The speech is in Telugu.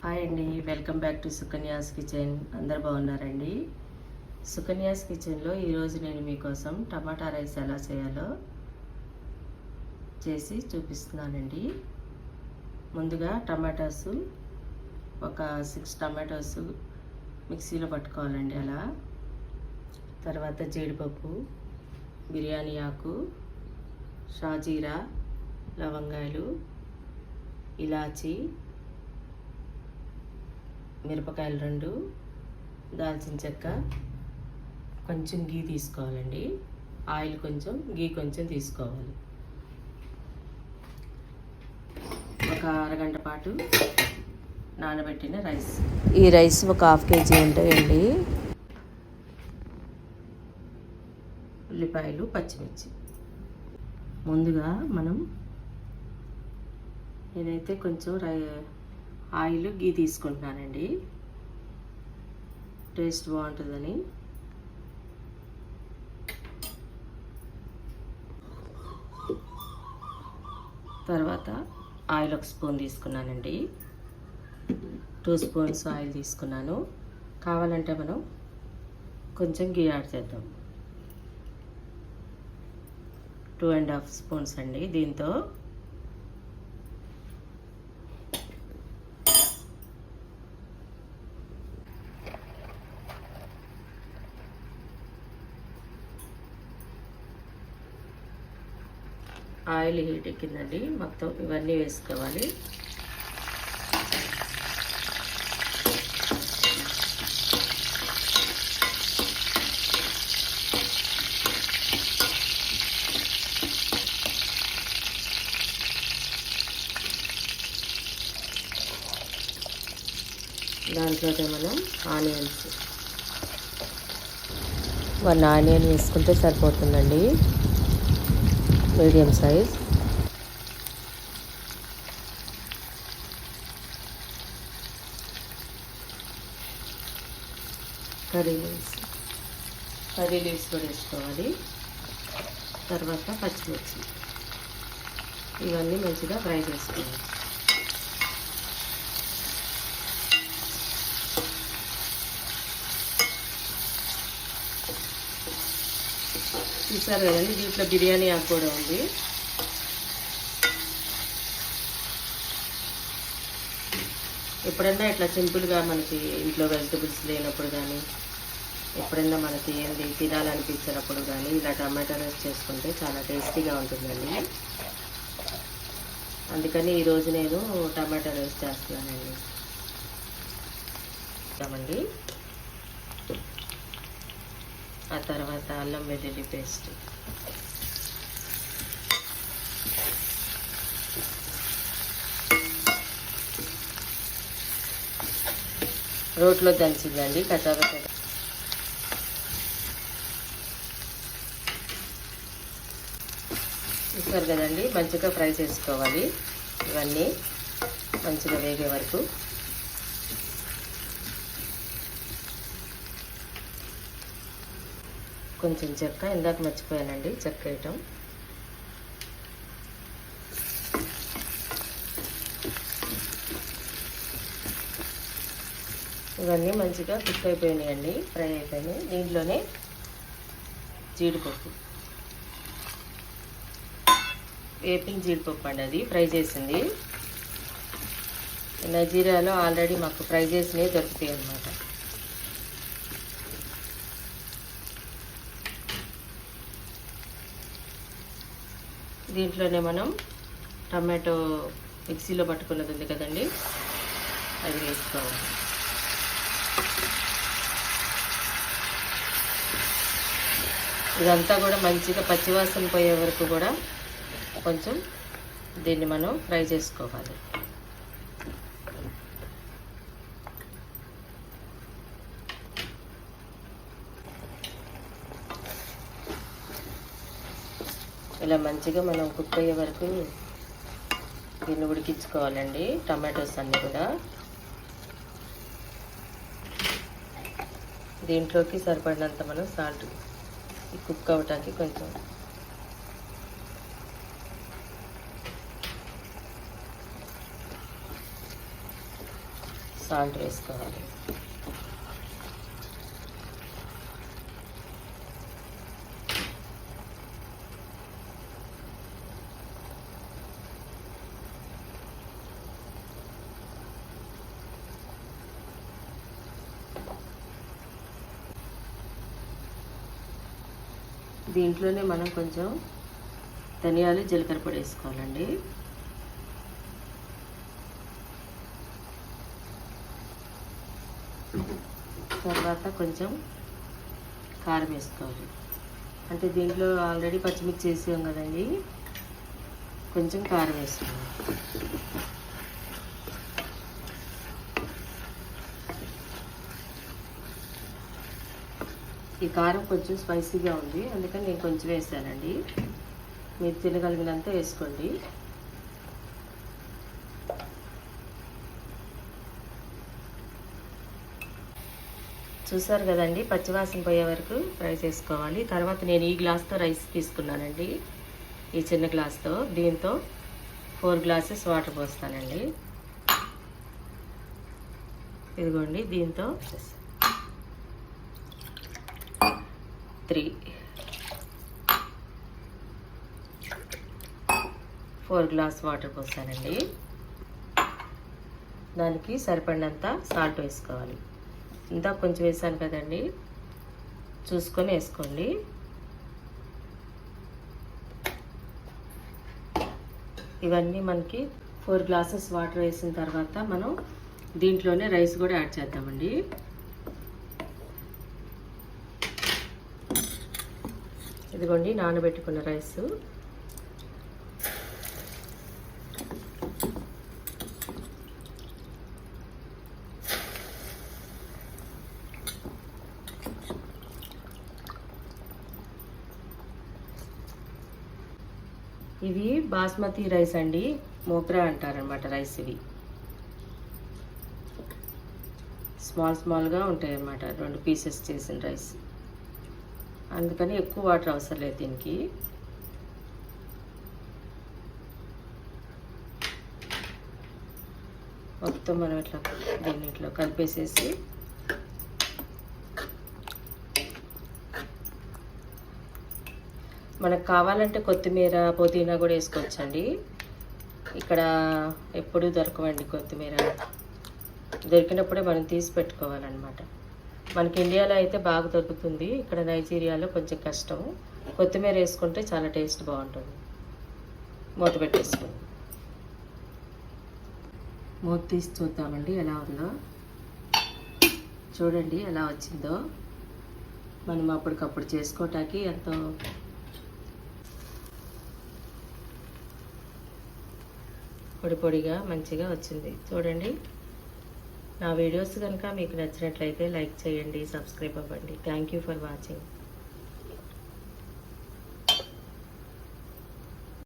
హాయ్ అండి, welcome back to Sukanya's kitchen. అందరు బాగున్నారండి? సుకన్యాస్ కిచెన్లో ఈరోజు నేను మీకోసం టమాటా రైస్ ఎలా చేయాలో చేసి చూపిస్తున్నానండి. ముందుగా టమాటాసు ఒక 6 టమాటోస్ మిక్సీలో పట్టుకోవాలండి. అలా తర్వాత జీడిపప్పు, బిర్యానీ ఆకు, షాజీరా, లవంగాయలు, ఇలాచి, మిరపకాయలు 2, దాల్చిన చెక్క, కొంచెం గీ తీసుకోవాలండి. ఆయిల్ కొంచెం, గీ కొంచెం తీసుకోవాలి. ఒక అరగంట పాటు నానబెట్టిన రైస్. ఈ రైస్ ఒక 1/2 kg ఉంటాయండి. ఉల్లిపాయలు, పచ్చిమిర్చి. ముందుగా నేనైతే కొంచెం ఆయిల్, గీ తీసుకుంటున్నానండి, టేస్ట్ బాగుంటుందని. తర్వాత ఆయిల్ 1 స్పూన్ తీసుకున్నానండి. 2 స్పూన్స్ ఆయిల్ తీసుకున్నాను. కావాలంటే మనం కొంచెం గీ యాడ్ చేద్దాం. 2.5 స్పూన్స్ అండి. దీంతో ఆయిల్ హీట్ ఎక్కిందండి. మొత్తం ఇవన్నీ వేసుకోవాలి. దాంట్లోనే మనం ఆనియన్స్ 1 ఆనియన్ వేసుకుంటే సరిపోతుందండి, మీడియం సైజ్. కర్రీ లీవ్స్ కూడా వేసుకోవాలి. తర్వాత పచ్చిమిర్చి, ఇవన్నీ మంచిగా ఫ్రై చేసుకోవాలి. చూసారు కదండి, దీంట్లో బిర్యానీ ఆకు కూడా ఉంది. ఎప్పుడన్నా ఇట్లా సింపుల్గా మనకి ఇంట్లో వెజిటబుల్స్ లేనప్పుడు కానీ, ఎప్పుడన్నా మనకి ఏంది తినాలనిపించినప్పుడు కానీ ఇలా టమాటా రైస్ చేసుకుంటే చాలా టేస్టీగా ఉంటుందండి. అందుకని ఈరోజు నేను టమాటా రైస్ చేస్తున్నానండి. ఆ తర్వాత అల్లం వెల్లుల్లి పేస్ట్, రోట్లో దంచిందండి, కచ్చాపచ్చ. చూస్తారు కదండి, మంచిగా ఫ్రై చేసుకోవాలి. ఇవన్నీ మంచిగా వేగే వరకు. కొంచెం చెక్క, ఇందాక మర్చిపోయానండి చెక్క వేయటం. ఇవన్నీ మంచిగా కుక్ అయిపోయినాయండి, ఫ్రై అయిపోయినాయి. దీంట్లోనే జీడిపప్పు, వేపిన జీడిపప్పు అండి, అది ఫ్రై చేసింది. నైజీరియాలో ఆల్రెడీ మాకు ఫ్రై చేసినవి దొరుకుతాయి అన్నమాట. దీంట్లోనే మనం టమాటో మిక్సీలో పట్టుకున్నది ఉంది కదండి, అది వేసుకోవాలి. ఇదంతా కూడా మంచిగా పచ్చివాసన పోయే వరకు కూడా కొంచెం దీన్ని మనం ఫ్రై చేసుకోవాలి. ఇలా మంచిగా మనం కుక్ అయ్యే వరకు దీన్ని ఉడికించుకోవాలండి, టమాటోస్ అన్నీ కూడా. దీంట్లోకి సరిపడినంత మనం సాల్ట్, కుక్ అవటానికి కొంచెం సాల్ట్ వేసుకోవాలి. దీంట్లోనే మనం కొంచెం ధనియాలు జీలకర్ర పొడి వేసుకోవాలండి. తర్వాత కొంచెం కారం వేసుకోవాలి. అంటే దీంట్లో ఆల్రెడీ పచ్చిమిర్చి వేసాం కదండి, కొంచెం కారం వేసుకోవాలి. ఈ కారం కొంచెం స్పైసీగా ఉంది, అందుకని నేను కొంచెం వేసానండి. మీరు తినగలిగినంత వేసుకోండి. చూసారు కదండి, పచ్చివాసన పోయే వరకు ఫ్రై చేసుకోవాలి. తర్వాత నేను ఈ గ్లాస్తో రైస్ తీసుకున్నానండి, ఈ చిన్న గ్లాస్తో. దీంతో 4 గ్లాసెస్ వాటర్ పోస్తానండి. ఇదిగోండి, దీంతో 4 గ్లాస్ వాటర్ పోసానండి. దానికి సరిపడినంత సాల్ట్ వేసుకోవాలి. ఇంత కొంచెం వేసాను కదండి, చూసుకొని వేసుకోండి. ఇవన్నీ మనకి 4 గ్లాసెస్ వాటర్ వేసిన తర్వాత మనం దీంట్లోనే రైస్ కూడా యాడ్ చేద్దామండి. ఇదిగోండి నానబెట్టుకున్న రైసు. ఇవి బాస్మతి రైస్ అండి, మోగ్రా అంటారనమాట రైస్. ఇవి స్మాల్గా ఉంటాయి అన్నమాట, 2 పీసెస్ చేసిన రైస్. అందుకని ఎక్కువ వాటర్ అవసరం లేదు దీనికి. మొత్తం మనం ఇట్లా దీన్ని ఇట్లా కలిపేసేసి మనకు కావాలంటే కొత్తిమీర, పుదీనా కూడా వేసుకోవచ్చండి. ఇక్కడ ఎప్పుడూ దొరకవండి కొత్తిమీర, దొరికినప్పుడే మనం తీసి పెట్టుకోవాలన్నమాట. మనకి ఇండియాలో అయితే బాగా దొరుకుతుంది, ఇక్కడ నైజీరియాలో కొంచెం కష్టం. కొత్తిమీర వేసుకుంటే చాలా టేస్ట్ బాగుంటుంది. మూత పెట్టేసుకుని మూత తీసి చూద్దామండి ఎలా ఉందో. చూడండి ఎలా వచ్చిందో. మనం అప్పటికప్పుడు చేసుకోవటానికి ఎంతో పొడిగా మంచిగా వచ్చింది. చూడండి, నా వీడియోస్ కనుక మీకు నచ్చినట్లయితే లైక్ చేయండి, సబ్స్క్రైబ్ అవ్వండి. Thank you for watching.